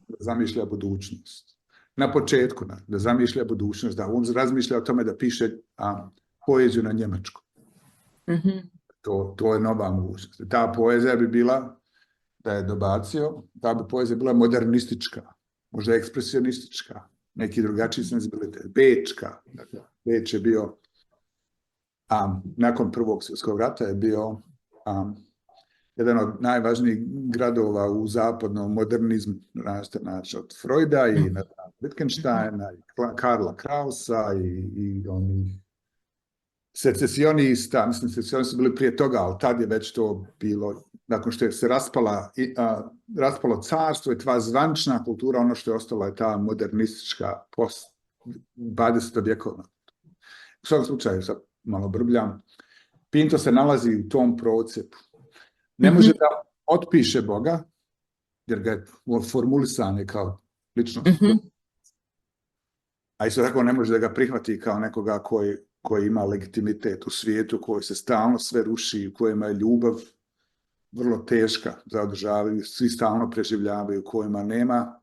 da zamišlja budućnost. Na početku, da zamišlja budućnost, da on razmišlja o tome da piše poeziju na njemačkom. To je nova mogućnost. Ta poezija bi bila, da je dobacio, ta bi poezija bila modernistička, možda ekspresionistička, neki drugačiji senzibilitet, bečka. Dakle, Beč je bio, nakon Prvog svjetskog rata je bio jedan od najvažnijih gradova u zapadnom modernizmu, znači od Freuda i Wittgensteina, i Karla Krausa i onih secesionista, mislim, secesionisti su bili prije toga, ali tad je već to bilo, nakon što je se raspalo carstvo i tva zvančna kultura, ono što je ostalo je ta modernistička post 20. vjekovna. U svakom slučaju, sad malo brbljam, Pinto se nalazi u tom procjepu. Ne može da otpiše Boga, jer ga je formulisan je kao ličnost. Mhm. A isto tako ne može da ga prihvati kao nekoga koji ima legitimitet u svijetu, koji se stalno sve ruši, u kojima je ljubav vrlo teška za održavaju, svi stalno preživljavaju, u kojima nema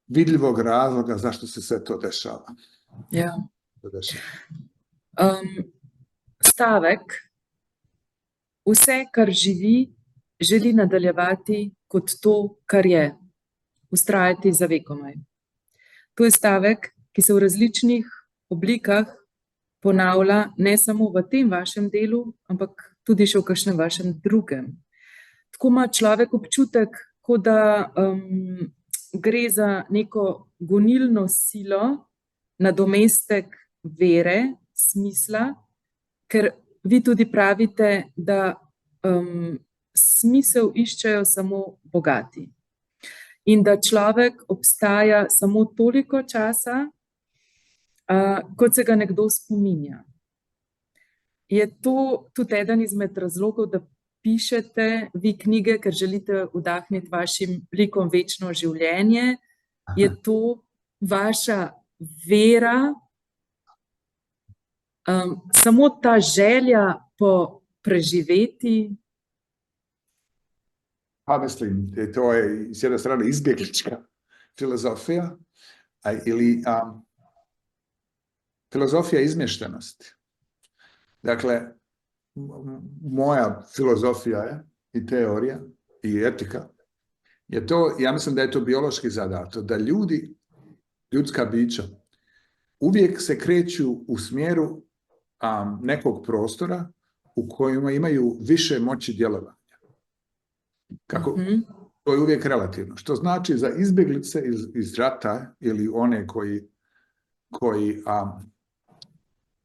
vidljivog razloga zašto se sve to dešava. Ja. Stavek, vse, kar živi, želi nadaljevati kot to, kar je, vztrajati za vekomaj. To je stavek, ki se v različnih oblikah ponavlja ne samo v tem vašem delu, ampak tudi še v kakšnem vašem drugem. Tako ima človek občutek, kot da gre za neko gonilno silo, nadomestek vere, smisla, ker vi tudi pravite, da smisel iščejo samo bogati. In da človek obstaja samo toliko časa, kot se ga nekdo spominja. Je to tudi eden izmed razlogov, da pišete vi knjige, ker želite vdahniti vašim likom večno življenje? Je to vaša vera, samo ta želja po preživeti? Pa mislim, to je s jedne strane izbjeglička filozofija ili filozofija izmještenosti. Dakle, moja filozofija je i teorija i etika je to, ja mislim da je to biološki zadato, da ljudi, ljudska bića, uvijek se kreću u smjeru nekog prostora u kojima imaju više moći djelovanja. Kako? To je uvijek relativno. Što znači za izbjeglice iz rata ili one koji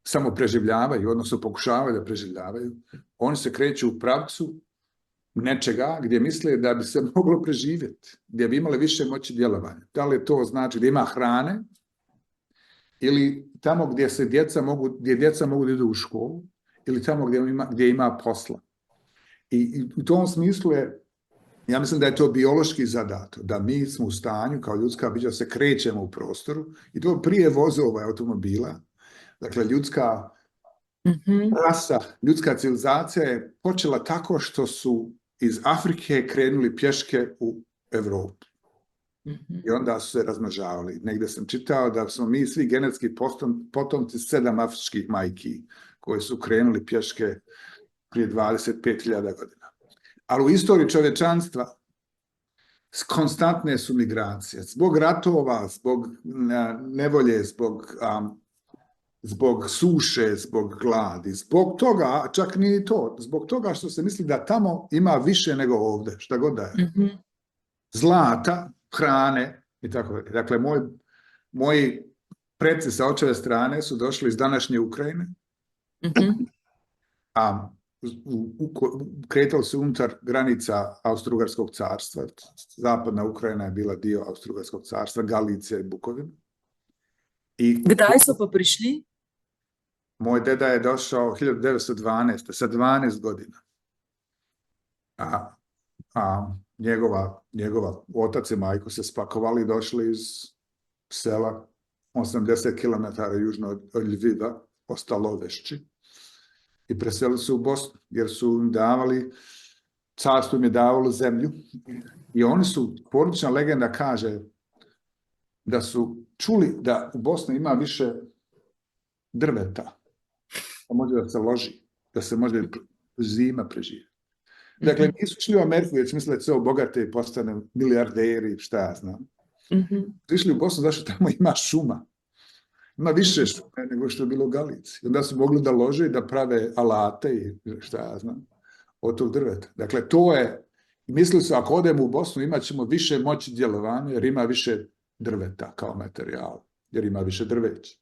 samo preživljavaju, odnosno pokušavaju da preživljavaju, oni se kreću u pravcu nečega gdje misle da bi se moglo preživjeti, gdje bi imali više moći djelovanja. Da li to znači da ima hrane ili tamo gdje djeca mogu da idu u školu ili tamo gdje ima posla. I u tom smislu ja mislim da je to biološki zadato, da mi smo u stanju kao ljudska bića se krećemo u prostoru i to prije vozova i automobila. Dakle, ljudska rasa, ljudska civilizacija je počela tako što su iz Afrike krenuli pješke u Europu. I onda su se razmnožavali. Negdje sam čitao da smo mi svi genetski potomci 7 afričkih majki koji su krenuli pješke prije 25.000 godina. Ali u istoriji čovječanstva konstantne su migracije. Zbog ratova, zbog nevolje, zbog suše, zbog gladi, zbog toga, čak nije to, zbog toga što se misli da tamo ima više nego ovdje, šta god da je. Zlata, hrane i tako dalje. Dakle, moji preci sa očeve strane su došli iz današnje Ukrajine, a kretali su unutar granica Austro-Ugarskog carstva. Zapadna Ukrajina je bila dio Austro-Ugarskog carstva, Galicija i Bukovina. Kdaj so pa prišli? Moj deda je došao 1912. sa 12 godina. Njegova otac i majko se spakovali i došli iz sela 80 km južno od Lviva, Ostalovešći, i preselili su u Bosnu, jer su im davali, carstvo im je davalo zemlju. I oni su, porodična legenda kaže, da su čuli da u Bosni ima više drveta, da može da se loži, da se može zima preživjeti. Dakle, nisu šli u Ameriku jer su mislili da se obogate i postane milijarderi, šta ja znam. Išli u Bosnu zašto tamo ima šuma. Ima više šume nego što je bilo u Galiciji. Onda su mogli da lože i da prave alate i šta ja znam od tog drveta. Dakle, to je, mislili su ako odemo u Bosnu imat ćemo više moći djelovanja jer ima više drveta kao materijal, jer ima više drveća.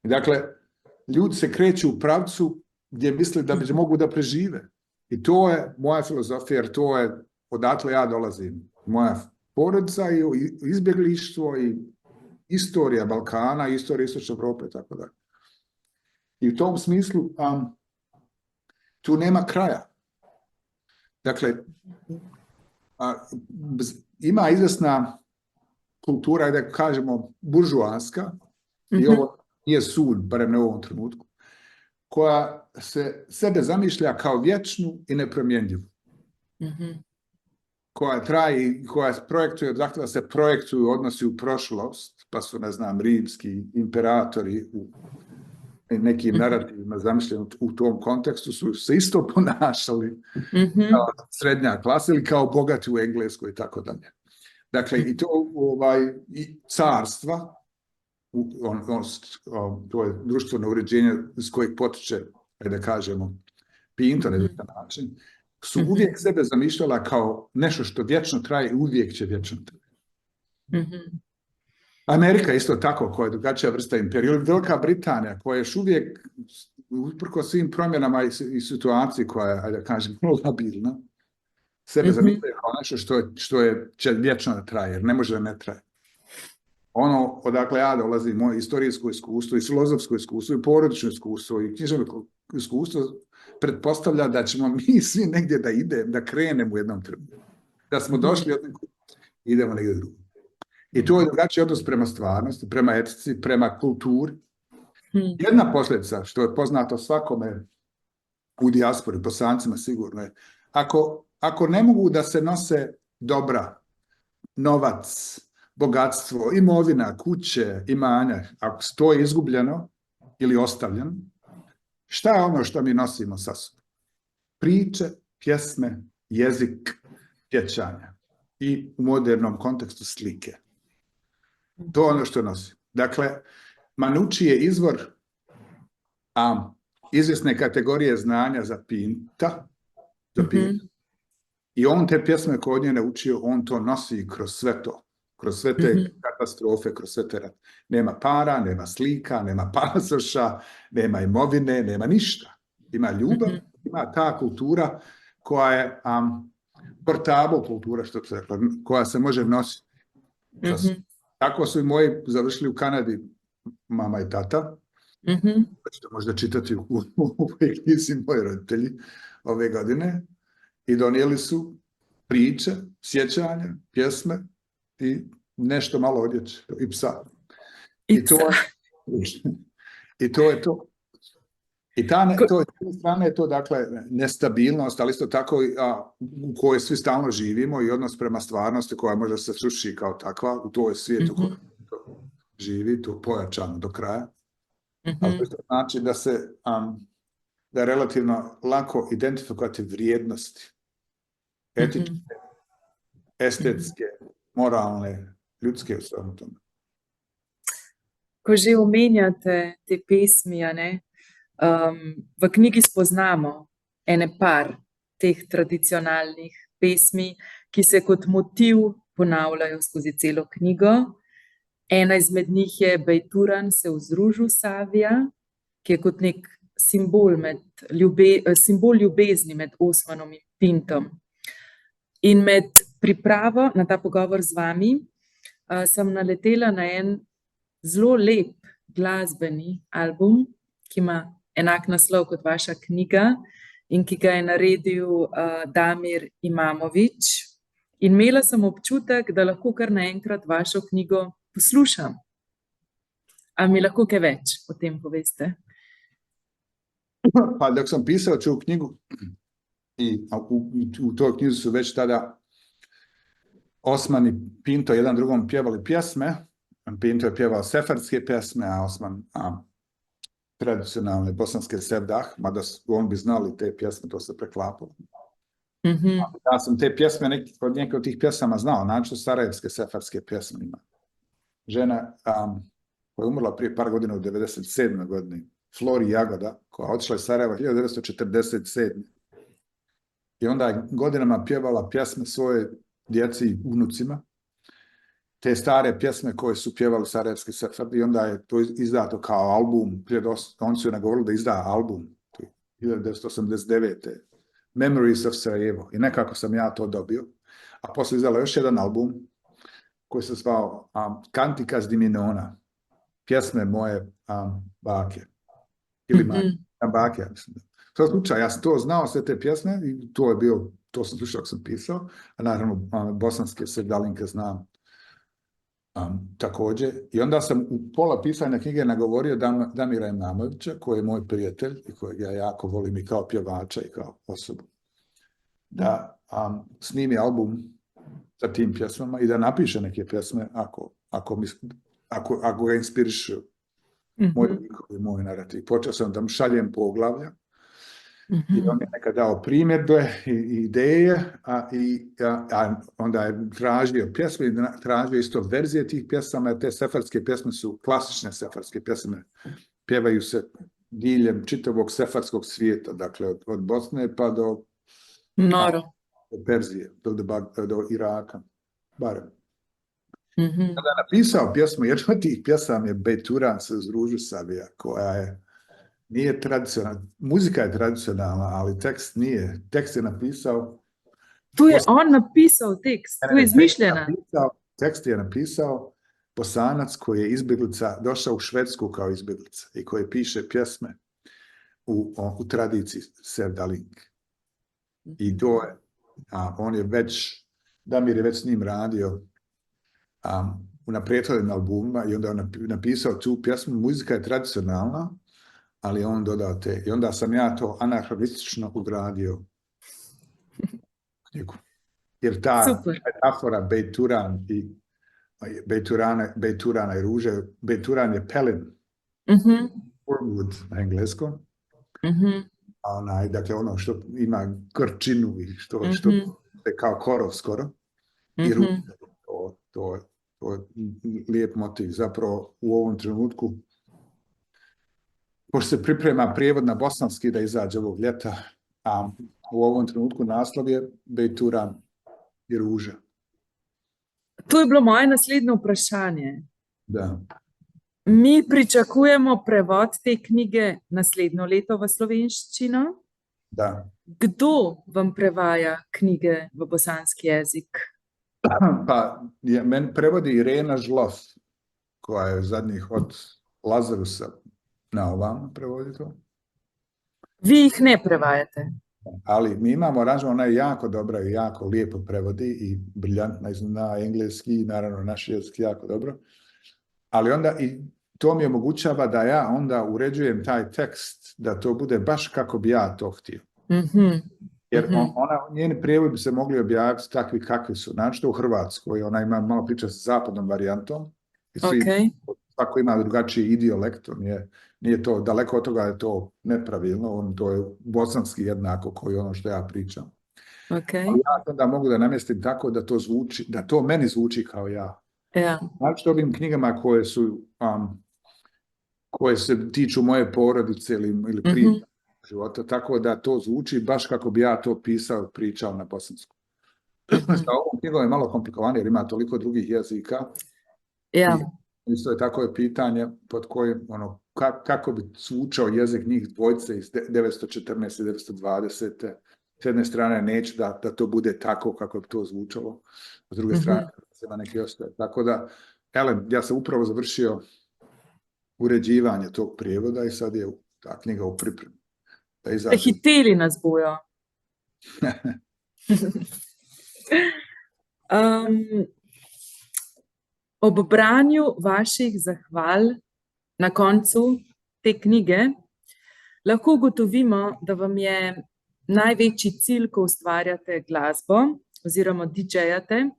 Dakle, ljudi se kreću u pravcu gdje misle da bi mogu da prežive. I to je moja filozofija, jer to je odatle ja dolazim. Moja porodica i izbjeglištvo i istorija Balkana, istorija Istočne Europe, tako da. I u tom smislu tu nema kraja. Dakle, ima izvesna kultura, da kažemo buržuanska, i Mhm. ovo nije sud, barem ne u ovom trenutku, koja se sebe zamišlja kao vječnu i nepromjenjivu, Mhm. koja traje, koja projektuje, zahtjeva se projektuju odnosi u prošlost, pa su, ne znam, rimski imperatori u nekim narativima zamišljeni u tom kontekstu su se isto ponašali Mhm. kao srednja klasa ili kao bogati u Engleskoj i tako dalje. Dakle, i to i carstva, to je društveno uređenje s kojeg potiče, da kažemo, Pinto na jedan način, su uvijek sebe zamišljala kao nešto što vječno traje i uvijek će vječno trajati. Amerika isto tako, koja je drugačija vrsta imperija, ili Velika Britanija, koja je još uvijek, uprkos svim promjenama i situaciji koja je, da kažem, labilna, sebe zamišljaju kao nešto što će vječno da traje, jer ne može da ne traje. Ono odakle ja dolazim, moje istorijsko iskustvo i filozofsko iskustvo i porodično iskustvo i književno iskustvo pretpostavlja da ćemo mi svi negdje da idemo, da krenemo u jednom trenutku. Da smo došli od nekog, idemo negdje drugo. I to je drugačiji odnos prema stvarnosti, prema etici, prema kulturi. Jedna posljedica, što je poznato svakome u dijaspori, Bosancima sigurno je, ako ne mogu da se nose dobra, novac, bogatstvo, imovina, kuće, imanja, ako to je izgubljeno ili ostavljeno, šta je ono što mi nosimo sa sobom? Priče, pjesme, jezik, sjećanja i u modernom kontekstu slike. To je ono što nosi. Dakle, Manucci je izvor izvjesne kategorije znanja za Pinta, i on te pjesme koje od nje naučio, on to nosi kroz sve to. Kroz sve te katastrofe, kroz sve te rate. Nema para, nema slika, nema pasoša, nema imovine, nema ništa. Ima ljubav, ima ta kultura koja je portable kultura, što bi se rekla, koja se može nositi. Tako su i moji završili u Kanadi, mama i tata. Ćete možda čitati u ovoj knjizi moji roditelji ove godine. I donijeli su priče, sjećanja, pjesme i nešto malo odjeće i psa. I to je to. I to, s jedne strane je to, dakle, nestabilnost, ali isto tako u kojoj svi stalno živimo i odnos prema stvarnosti koja možda se sruši kao takva, u toj svijetu koji živi, to pojačano do kraja. Ali to znači da je relativno lako identifikovati vrijednosti, etičke, estetske, moralne, ljudske u svemu tome. Ko že omenjate te pesmi, v knjigi spoznamo ene par teh tradicionalnih pesmi, ki se kot motiv ponavljajo skozi celo knjigo. Ena izmed njih je Bejturan se v zružu Savija, ki je kot nek simbol ljubezni med Osmanom in Pintom. In med pripravo na ta pogovor z vami sem naletela na en zelo lep glasbeni album, ki ima enak naslov kot vaša knjiga in ki ga je naredil Damir Imamović. In imela sem občutek, da lahko kar naenkrat vašo knjigo poslušam. A mi lahko kaj več o tem poveste? Pa dok sam pisao ću knjigu i u toj knjizi su već tada Osman i Pinto jedan drugom pjevali pjesme. Pinto je pjevao sefardske pjesme, a Osman tradicionalne bosanske sevdah, mada on bi znali te pjesme, to se preklapalo. Ja sam te pjesme, neke od tih pjesama znao, naročito sarajevske sefardske pjesme ima. Žena koja je umrla prije par godina u 1997. godini, Flori Jagoda, koja je otišla iz Sarajeva 1947. I onda je godinama pjevala pjesme svoje djeci i unucima, te stare pjesme koje su pjevali sarajevski sefardi, i onda je to izdato kao album. Oni su joj nagovorili da izda album 1989. Memories of Sarajevo. I nekako sam ja to dobio. A poslije izdala još jedan album koji se zvao Canticas di Minona. Pjesme moje bake. Ili bake, ja mislim. To je slučaj, ja sam to znao, sve te pjesme, i to je bio to sam slušao ako sam pisao, a naravno bosanske sevdalinke znam također. I onda sam u pola pisanja knjige nagovorio Damira Imamovića, koji je moj prijatelj i kojeg ja jako volim i kao pjevača i kao osobu, da snimi album sa tim pjesmama i da napiše neke pjesme ako ga inspirišu moj likovi, moj narativ. Počeo sam da mu šaljem poglavlja i on je nekad dao primjedbe i ideje, a onda je tražio pjesme i tražio isto verzije tih pjesama, jer te sefarske pjesme su klasične sefarske pjesme. Pjevaju se diljem čitavog sefarskog svijeta, dakle od Bosne pa do Perzije, do Iraka, barem. Kada je napisao pjesmu, jedna od tih pjesama je Bejturan se uz ružu savija, koja nije tradicionalna. Muzika je tradicionalna, ali tekst nije. Tekst je napisao... Tu je on napisao tekst, tu je izmišljena. Tekst je napisao Bosanac koji je izbjeglica, došao u Švedsku kao izbjeglica i koji piše pjesme u tradiciji sevdalink. I to je, on je već, Damir je već s njim radio na prethodnim albumima i onda je napisao tu pjesmu. Muzika je tradicionalna, ali on dodao te. I onda sam ja to anahronistično ugradio knjigu. Jer ta metafora Bejturana i ruže, Bejturan je pelin, wormwood na engleskom. Dakle, ono što ima krčinu i što je kao korov skoro. I ruže, to je lijep motiv. Zapravo u ovom trenutku, pošto se priprema prijevod na bosanski da izađe ovog ljeta, a u ovom trenutku naslov je Bejturan i ruža. To je bilo moje naslednje vprašanje. Da. Mi pričakujemo prevod te knjige naslednjo leto v slovenščino. Da. Kdo vam prevaja knjige v bosanski jezik? Pa, meni prevodi Irena Žlof, koja je zadnjih od Lazarusa na ovam prevodi to. Vi ih ne prevajate? Ali mi imamo aranžman, ona je jako dobra i jako lijepo prevodi i briljantna na engleski i naravno naš jezik jako dobro. Ali onda i to mi omogućava da ja onda uređujem taj tekst, da to bude baš kako bi ja to htio. Jer njeni prijevodi bi se mogli objaviti takvi kakvi su. Znači u Hrvatskoj, ona ima malo priča sa zapadnom varijantom. I svako ima drugačiji idiolekt, nije to, daleko od toga je to nepravilno, to je bosanski jednako koji ono što ja pričam. Ali ja onda mogu da namjestim tako da to zvuči, da to meni zvuči kao ja. Znači ovim knjigama koje se tiču moje porodice ili priča života, tako da to zvuči baš kako bi ja to pisao, pričao na bosanskom. Sa ovom knjigom je malo komplikovanije jer ima toliko drugih jezika. Isto je tako pitanje pod kojim, kako bi zvučao jezik njih dvojice iz 914. i 920. S jedne strane neću da to bude tako kako bi to zvučalo, s druge strane ima neki ostaje. Tako da, ja sam upravo završio uređivanje tog prijevoda i sad je ta knjiga u pripremi. Ste hiteli nas bojo. Ob branju vaših zahval na koncu te knjige lahko ugotovimo, da vam je največji cilj, ko ustvarjate glasbo oziroma DJ-jate,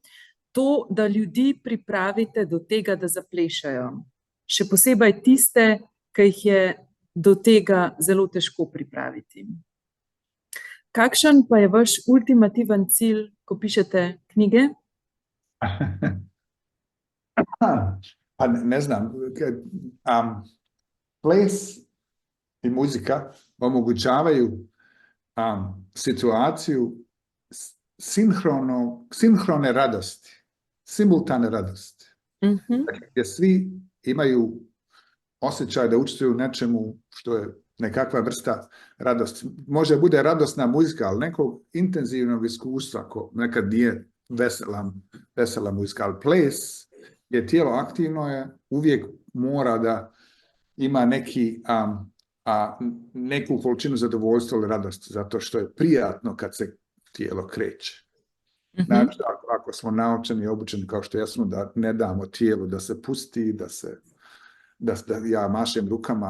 to, da ljudi pripravite do tega, da zaplešajo. Še posebej tiste, ki jih je do tega zelo težko pripraviti. Kakšen pa je vaš ultimativen cilj, ko pišete knjige? Pa ne znam. Ples i muzika omogućavaju situaciju sinhrone radosti, simultane radosti. Dakle, gdje svi imaju osjećaj da učestvuju u nečemu što je nekakva vrsta radosti. Može bude radosna muzika, ali nekog intenzivnog iskustva, ako nekad nije vesela muzika, ali ples je tijelo aktivno, uvijek mora da ima neku količinu zadovoljstva ili radosti, zato što je prijatno kad se tijelo kreće. Mhm. Znači, ako smo naučeni i obučeni kao što jesmo, da ne damo tijelu da se pusti, da ja mašem rukama,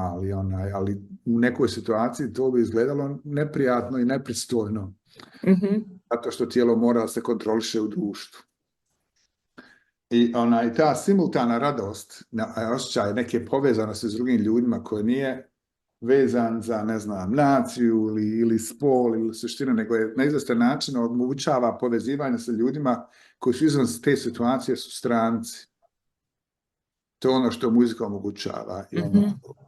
ali u nekoj situaciji to bi izgledalo neprijatno i nepristojno, Mhm. zato što tijelo mora da se kontroliše u društvu. I ta simultana radost, osjećaj neke povezanosti s drugim ljudima koje nije vezan za, ne znam, naciju ili spol ili suštinu, nego je na izvestan način omogućava povezivanje sa ljudima koji su izvan te situacije, su stranci. To je ono što muzika omogućava i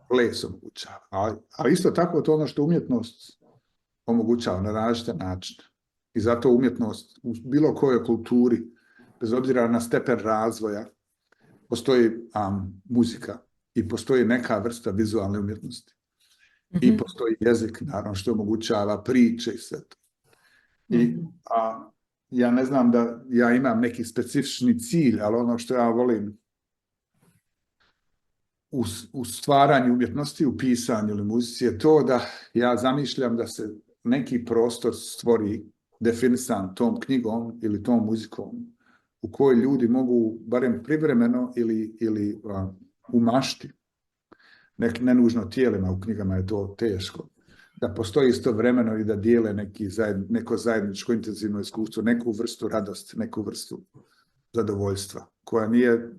ples omogućava. Ali isto tako to je ono što umjetnost omogućava na različite načine. I zato umjetnost u bilo kojoj kulturi, bez obzira na stepen razvoja, postoji muzika i postoji neka vrsta vizualne umjetnosti. I postoji jezik, naravno, što omogućava priče i sve to. I ja ne znam da ja imam neki specifični cilj, ali ono što ja volim u stvaranju umjetnosti, u pisanju ili muzici je to da ja zamišljam da se neki prostor stvori definisan tom knjigom ili tom muzikom u kojoj ljudi mogu barem privremeno ili u mašti, ne nužno tijelima, u knjigama je to teško, da postoji istovremeno i da dijele neko zajedničko intenzivno iskustvo, neku vrstu radosti, neku vrstu zadovoljstva, koja nije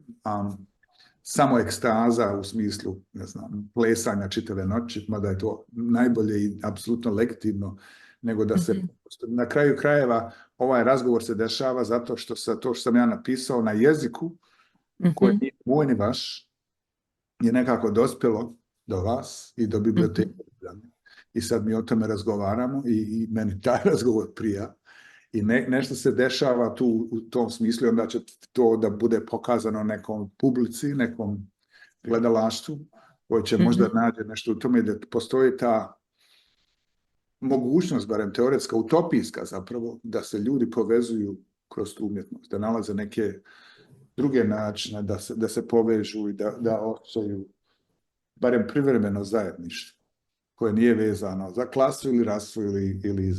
samo ekstaza u smislu, ne znam, plesanja čitave noći, mada je to najbolje i apsolutno legitimno, nego da se na kraju krajeva ovaj razgovor se dešava zato što to što sam ja napisao na jeziku, koji nije moj ni vaš, je nekako dospjelo do vas i do biblioteke. I sad mi o tome razgovaramo i meni taj razgovor prija. I nešto se dešava tu u tom smislu, onda će to da bude pokazano nekom publici, nekom gledalaštvu, koji će možda nađe nešto u tome da postoji ta mogućnost, barem teoretska, utopijska zapravo, da se ljudi povezuju kroz tu umjetnost, da nalaze neke druge načine, da se povežu i da osjećaju barem privremeno zajedništvo, koje nije vezano za klasu ili rasu ili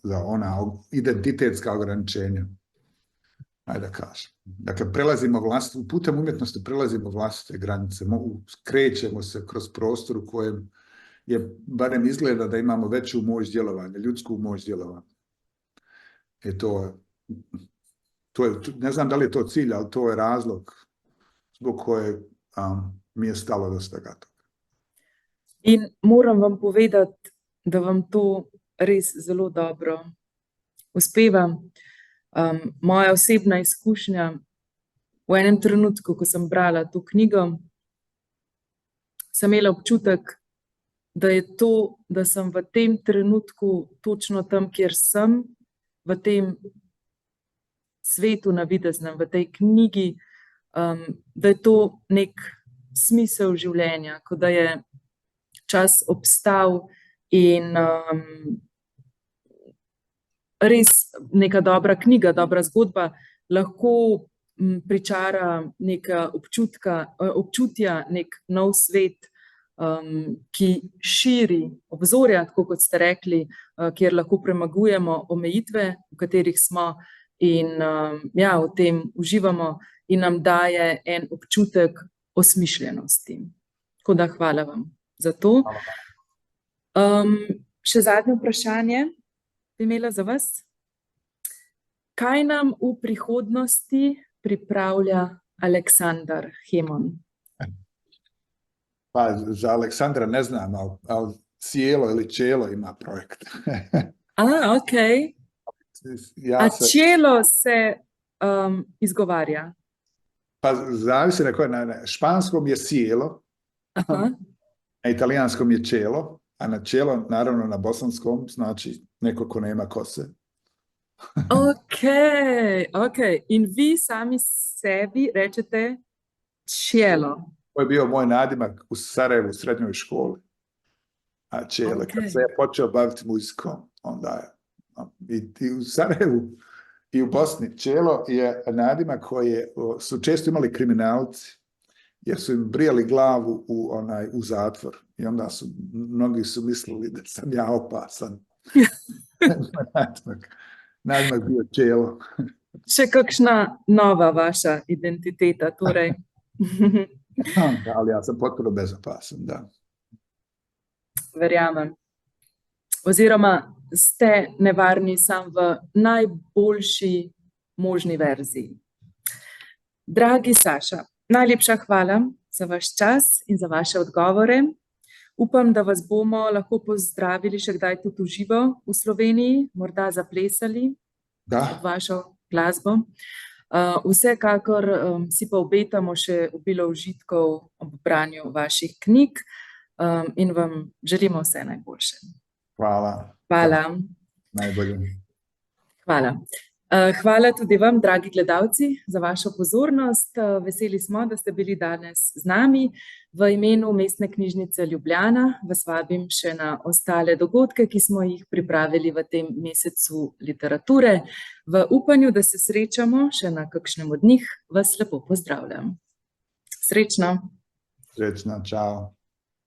za ona identitetska ograničenja. Ajde da kažem. Dakle, putem umjetnosti prelazimo vlastite granice, krećemo se kroz prostor u kojem barem izgleda da imamo veću moć djelovanja, ljudsku moć djelovanja. Ne znam da li je to cilj, ali to je razlog zbog kojeg mi je stalo dosta gato. In moram vam povedati, da vam to res zelo dobro uspeva. Moja osebna izkušnja v enem trenutku, ko sem brala to knjigo, sem imela občutek, da je to, da sem v tem trenutku točno tam, kjer sem, v tem svetu navideznem, v tej knjigi, da je to nek smisel življenja, kot da je čas obstal in res neka dobra knjiga, dobra zgodba lahko pričara neka občutja, nek nov svet, ki širi obzorja, tako kot ste rekli, kjer lahko premagujemo omejitve, v katerih smo in v tem uživamo in nam daje en občutek osmišljenosti. Tako da hvala vam za to. Še zadnje vprašanje bi imela za vas. Kaj nam v prihodnosti pripravlja Aleksandar Hemon? Pa za Aleksandra ne znam, ali Cijelo ili Čelo ima projekt. Ok. A Čelo se izgovarja? Pa zavisi na koje. Na španskom je Cielo, na italijanskom je Čelo, a na Čelo, naravno na bosanskom, znači neko ko nema kose. Ok. In vi sami sebi rečete Čelo. To je bio moj nadimak u Sarajevu u srednjoj školi. A Čelo, kad se je počeo baviti muzikom, onda i u Sarajevu i u Bosni. Čelo je nadimak koji su često imali kriminalci, jer su im brijali glavu u zatvor. I onda mnogi su mislili da sam ja opasan. Nadimak bio Čelo. Še kakšna nova vaša identiteta, torej? Ali ja sam potpuno bezopasan, da. Verjamem. Oziroma ste nevarni sam v najboljši možni verziji. Dragi Saša, najlepša hvala za vaš čas in za vaše odgovore. Upam, da vas bomo lahko pozdravili še kdaj tudi v živo v Sloveniji, morda zaplesali Da, vašo glasbo. Vsekakor si pa obetamo še obilo užitkov ob branju vaših knjig in vam želimo vse najboljše. hvala. Hvala. Najbolje. Hvala. Hvala tudi vam, dragi gledalci, za vašo pozornost. Veseli smo, da ste bili danes z nami. V imenu Mestne knjižnice Ljubljana vas vabim še na ostale dogodke, ki smo jih pripravili v tem mesecu literature. V upanju, da se srečamo še na kakšnem od njih, vas lepo pozdravljam. Srečno! Srečno, čao.